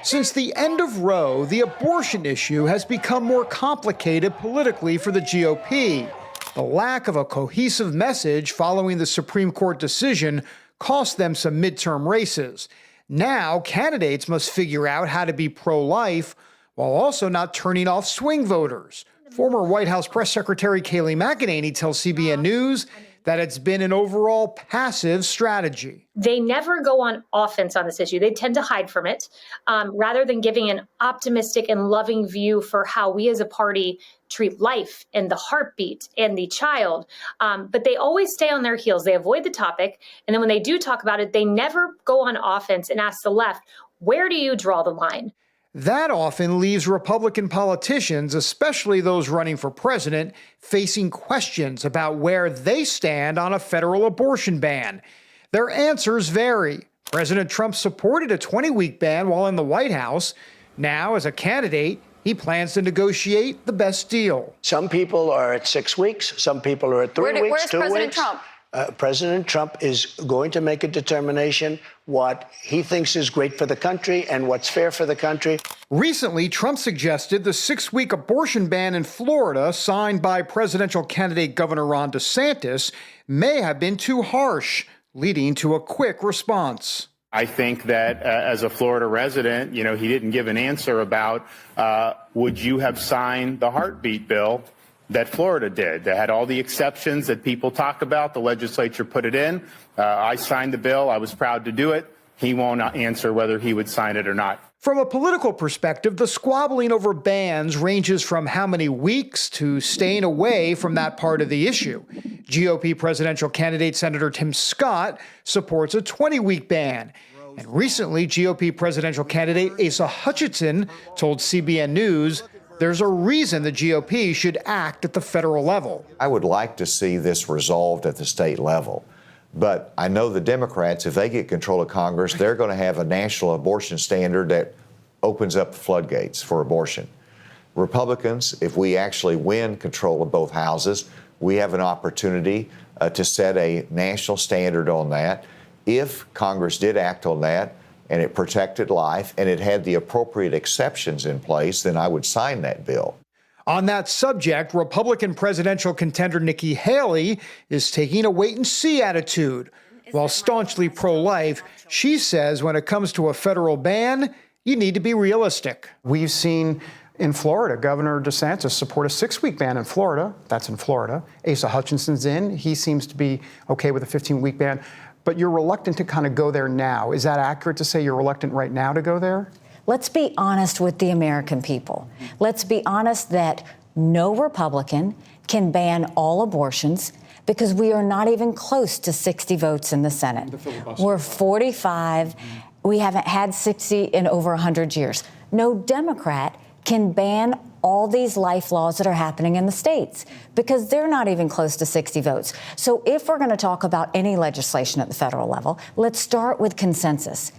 Since the end of Roe, the abortion issue has become more complicated politically for the GOP. The lack of a cohesive message following the Supreme Court decision cost them some midterm races. Now, candidates must figure out how to be pro-life while also not turning off swing voters. Former White House Press Secretary Kayleigh McEnany tells CBN News that it's been an overall passive strategy. They never go on offense on this issue. They tend to hide from it, rather than giving an optimistic and loving view for how we as a party treat life and the heartbeat and the child. But they always stay on their heels. They avoid the topic. And then when they do talk about it, they never go on offense and ask the left, where do you draw the line? That often leaves Republican politicians, especially those running for president, facing questions about where they stand on a federal abortion ban. Their answers vary. President Trump supported a 20-week ban while in the White House. Now, as a candidate, he plans to negotiate the best deal. Some people are at 6 weeks. Some people are at 3 weeks, where's 2 President weeks. Trump? President Trump is going to make a determination what he thinks is great for the country and what's fair for the country. Recently, Trump suggested the 6-week abortion ban in Florida, signed by presidential candidate Governor Ron DeSantis, may have been too harsh, leading to a quick response. I think that as a Florida resident, he didn't give an answer about would you have signed the heartbeat bill that Florida did, that had all the exceptions that people talk about. The legislature put it in. I signed the bill. I was proud to do it. He won't answer whether he would sign it or not. From a political perspective, the squabbling over bans ranges from how many weeks to staying away from that part of the issue. GOP presidential candidate Senator Tim Scott supports a 20-week ban. And recently, GOP presidential candidate Asa Hutchinson told CBN News there's a reason the GOP should act at the federal level. I would like to see this resolved at the state level. But I know the Democrats, if they get control of Congress, they're going to have a national abortion standard that opens up the floodgates for abortion. Republicans, if we actually win control of both houses, we have an opportunity to set a national standard on that. If Congress did act on that, and it protected life, and it had the appropriate exceptions in place, then I would sign that bill. On that subject, Republican presidential contender Nikki Haley is taking a wait-and-see attitude. While staunchly pro-life, she says when it comes to a federal ban, you need to be realistic. We've seen in Florida, Governor DeSantis support a 6-week ban in Florida. That's in Florida. Asa Hutchinson's in. He seems to be okay with a 15-week ban. But you're reluctant to kind of go there now. Is that accurate to say you're reluctant right now to go there? Let's be honest with the American people. Let's be honest that no Republican can ban all abortions because we are not even close to 60 votes in the Senate. We're 45. We haven't had 60 in over 100 years. No Democrat can ban all these life laws that are happening in the states because they're not even close to 60 votes. So if we're going to talk about any legislation at the federal level, let's start with consensus.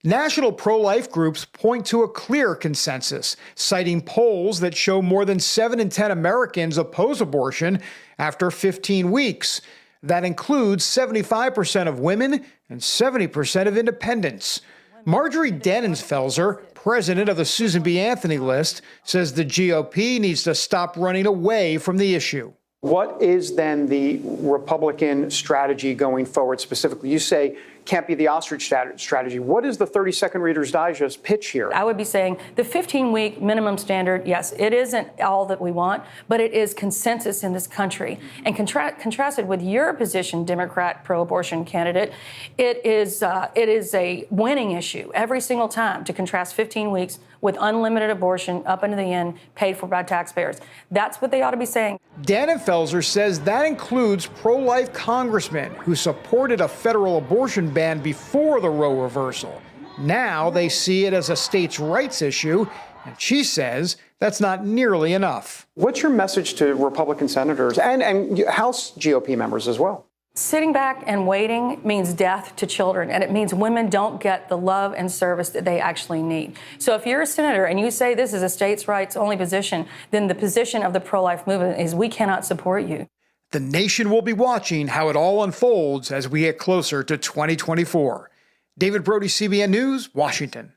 National pro-life groups point to a clear consensus, citing polls that show more than 7 in 10 Americans oppose abortion after 15 weeks. That includes 75% of women and 70% of independents. Marjorie Dannenfelser, president of the Susan B. Anthony list, says the GOP needs to stop running away from the issue. What is then the Republican strategy going forward specifically? You say can't be the ostrich strategy. What is the 30-second Reader's Digest pitch here? I would be saying the 15-week minimum standard, yes, it isn't all that we want, but it is consensus in this country. And contrasted with your position, Democrat pro-abortion candidate, it is a winning issue every single time to contrast 15 weeks with unlimited abortion up into the end, paid for by taxpayers. That's what they ought to be saying. Dannenfelser says that includes pro-life congressmen who supported a federal abortion ban before the Roe reversal. Now they see it as a states' rights issue, and she says that's not nearly enough. What's your message to Republican senators and House GOP members as well? Sitting back and waiting means death to children, and it means women don't get the love and service that they actually need. So if you're a senator and you say this is a states' rights only position, then the position of the pro-life movement is we cannot support you. The nation will be watching how it all unfolds as we get closer to 2024. David Brody, CBN News, Washington.